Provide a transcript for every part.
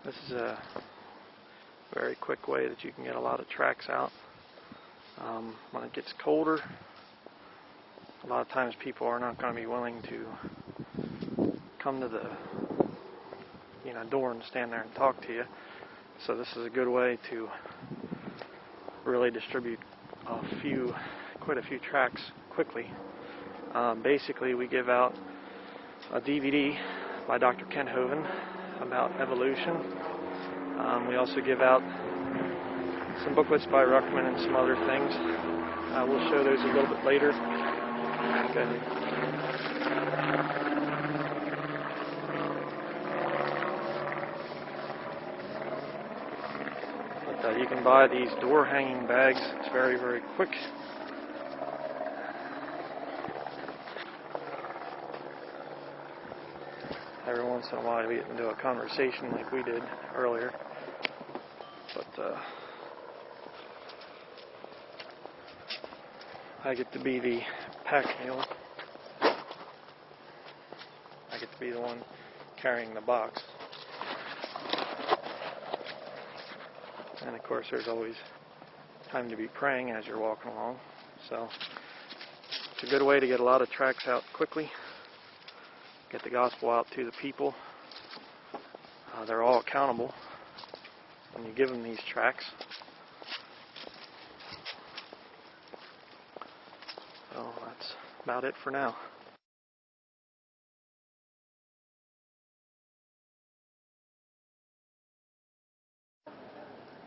This is a very quick way that you can get a lot of tracks out. When it gets colder, a lot of times people are not going to be willing to come to the door and stand there and talk to you. So this is a good way to really distribute quite a few tracks quickly. Basically, we give out a DVD by Dr. Kent Hovind about evolution. We also give out some booklets by Ruckman and some other things. We'll show those a little bit later. Okay. But you can buy these door hanging bags. It's very, very quick. Every once in a while we get into a conversation like we did earlier. But I get to be the pack mule. I get to be the one carrying the box. And of course there's always time to be praying as you're walking along. So it's a good way to get a lot of tracts out quickly. Get the gospel out to the people. They're all accountable when you give them these tracts. So that's about it for now.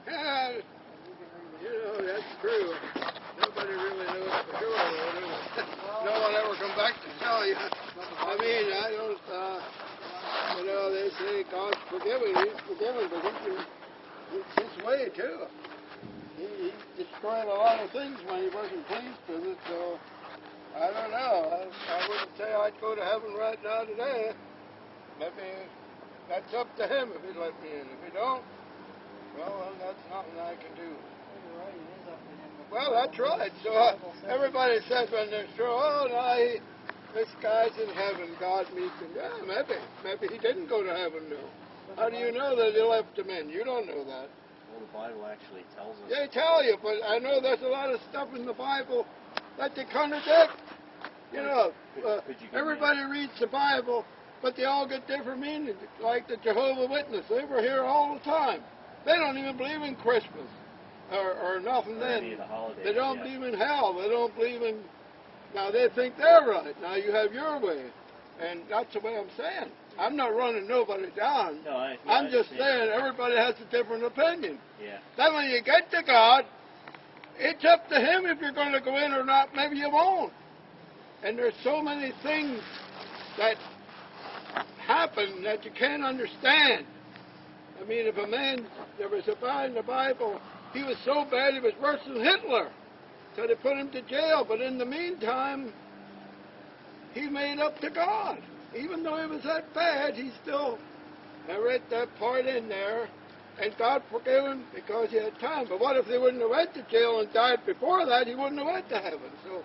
Yeah, that's true. Nobody really knows for sure. No one ever come back to tell you. I mean, I don't, they say God's forgiving. He's forgiven, but it's his way, too. He destroyed a lot of things when he wasn't pleased with it, so I don't know. I wouldn't say I'd go to heaven right now today. Maybe that's up to him if he'd let me in. If he don't, well, that's nothing I can do. Well, that's right. So everybody said when they're sure, oh, no, this guy's in heaven, God meets him. Yeah, maybe he didn't go to heaven, no. How do you know that he left him in? You don't know that. Well, the Bible actually tells us. They tell you, but I know there's a lot of stuff in the Bible that they contradict. Everybody reads the Bible, but they all get different meanings. Like the Jehovah's Witness, they were here all the time. They don't even believe in Christmas or nothing then. They don't believe in hell. They don't believe in... Now, they think they're right. Now, you have your way. And that's the way I'm saying. I'm not running nobody down. No, I'm just saying everybody has a different opinion. Yeah. Then when you get to God, it's up to him if you're going to go in or not. Maybe you won't. And there's so many things that happen that you can't understand. I mean, if a man, there was a guy in the Bible, he was so bad he was worse than Hitler. So they put him to jail. But in the meantime, he made up to God. Even though he was that bad, he still, I read that part in there, and God forgave him because he had time. But what if they wouldn't have went to jail and died before that? He wouldn't have went to heaven. So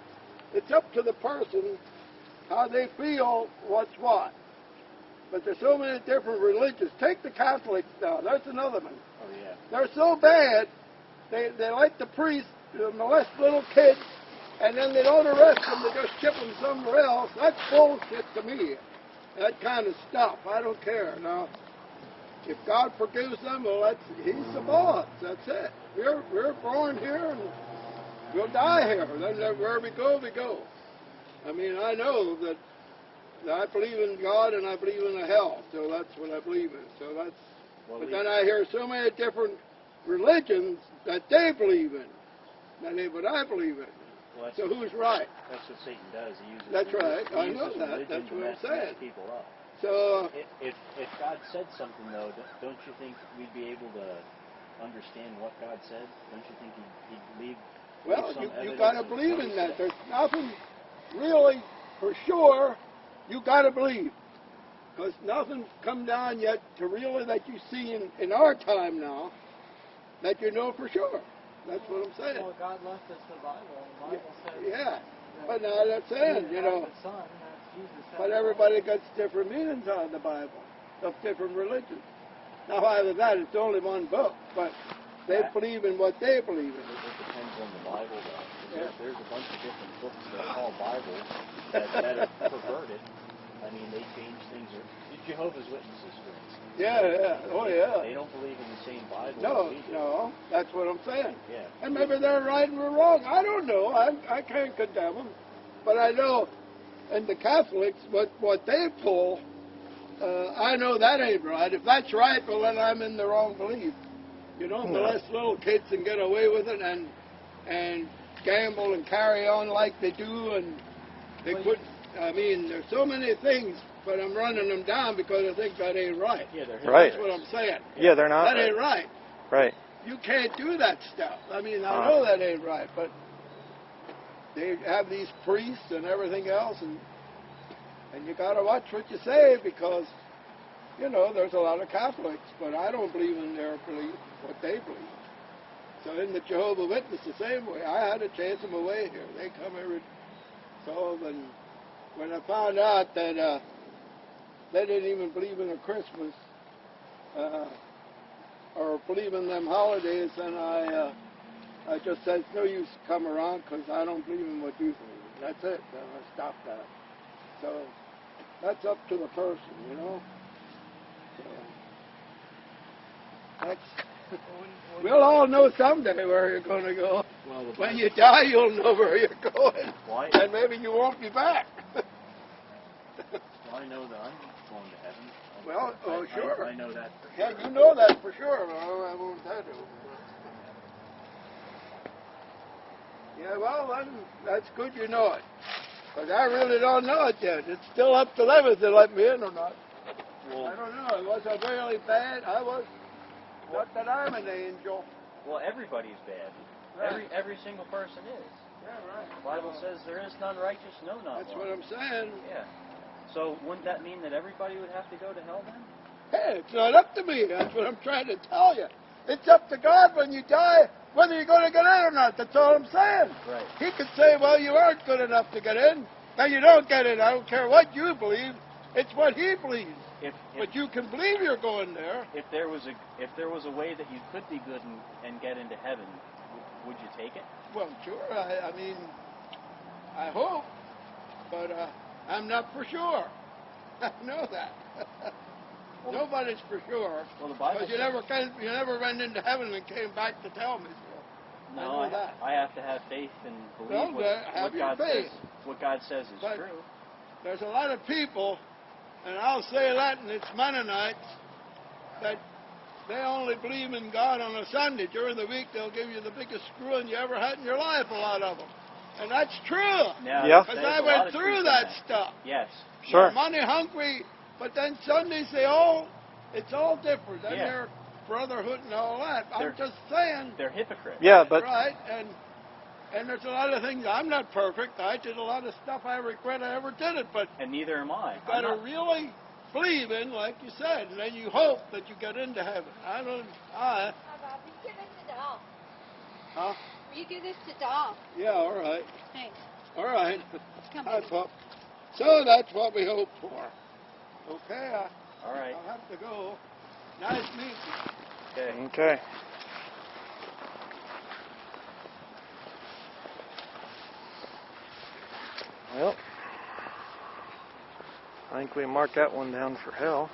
it's up to the person how they feel what's what. But there's so many different religions. Take the Catholics now. That's another one. Oh, yeah. They're so bad, they like the priests to molest little kids, and then they don't arrest them. They just ship them somewhere else. That's bullshit to me. That kind of stuff. I don't care. Now, if God forgives them, well, he's the boss. That's it. We're born here, and we'll die here. Then where we go, we go. I mean, I know that I believe in God and I believe in a hell, so that's what I believe in. So that's. But then I hear so many different religions that they believe in, than what I believe in. Well, so who's right? That's what Satan does. He uses. That's right. I know uses that. That's what I'm saying. People up. So if God said something though, don't you think we'd be able to understand what God said? Don't you think he'd leave? Well, you got to believe in that. There's nothing really for sure. You got to believe, because nothing's come down yet to really that you see in our time now that you know for sure. That's what I'm saying. Well, God left us the Bible. The Bible says. Yeah, but now that's saying, but everybody gets different meanings out of the Bible of different religions. Now, either that, it's only one book, but they believe in what they believe in. It depends on the Bible, though. Yeah. There's a bunch of different books that are called Bibles that are perverted. I mean, they change things. The Jehovah's Witnesses, for instance. Yeah. Oh, yeah. They don't believe in the same Bible No, as we do. no, that's what I'm saying. Yeah. And maybe they're right and we're wrong. I don't know. I can't condemn them. But I know, and the Catholics, what they pull, I know that ain't right. If that's right, well, then I'm in the wrong belief. You know, molest little kids and get away with it and gamble and carry on like they do, and they could. I mean, there's so many things, but I'm running them down because I think that ain't right. Yeah, they're Right. That's what I'm saying. Yeah, they're not. That ain't right. Right. You can't do that stuff. I mean, I know that ain't right, but they have these priests and everything else, and you got to watch what you say because, you know, there's a lot of Catholics, but I don't believe in their belief, what they believe. So in the Jehovah's Witness, the same way. I had to chase them away here. They come every so often. When I found out that they didn't even believe in a Christmas or believe in them holidays, then I just said, no use to come around because I don't believe in what you believe in. That's it. I stopped that. So that's up to the person, you know. So that's. We'll all know someday where you're going to go. Well, When you die, you'll know where you're going. Why? And maybe you won't be back. Well, I know that I'm going to heaven. Well, sure. I know that for Yeah, sure. you know that for sure. Well, I won't tell you. Yeah, well, then, that's good you know it. Because I really don't know it yet. It's still up to them if they let me in or not. Well, I don't know. Was I really bad? I was. Not that I'm an angel. well, everybody's bad. Right. Every single person is. Yeah, right. The Bible says there is none righteous, no, not That's one. what I'm saying. Yeah. So wouldn't that mean that everybody would have to go to hell then? Hey, it's not up to me. That's what I'm trying to tell you. It's up to God when you die, whether you're going to get in or not. That's all I'm saying. Right. He could say, well, you aren't good enough to get in. Now you don't get in. I don't care what you believe. It's what he believes. But you can believe you're going there. If there was a way that you could be good and get into heaven, would you take it? Well, sure. I mean, I hope. But I'm not for sure. I know that. Well, Nobody's for sure. Well, the Bible Because you never went into heaven and came back to tell me so. No, I know that. I have to have faith and believe Well, have what your God faith. says. What God says is But- true. There's a lot of people, and I'll say that, and it's Mennonites, that they only believe in God on a Sunday. During the week, they'll give you the biggest screwing you ever had in your life, a lot of them. And that's true. Yeah. Because I went through that stuff. Yes. Sure. They're money hungry, but then Sundays it's all different. Then they're brotherhood and all that. I'm just saying. They're hypocrites. Yeah, but Right, and there's a lot of things. I'm not perfect. I did a lot of stuff I regret I ever did it, but And neither am I. you got to really believe in, like you said, and then you hope that you get into heaven. Hi, Bob. Will you give this to Doll? Huh? Will you give this to Doll? Yeah, all right. Thanks. All right. Come Hi, on. Pop. So that's what we hope for. Okay, All right. I'll have to go. Nice meeting you. Okay. okay. Well, I think we marked that one down for hell.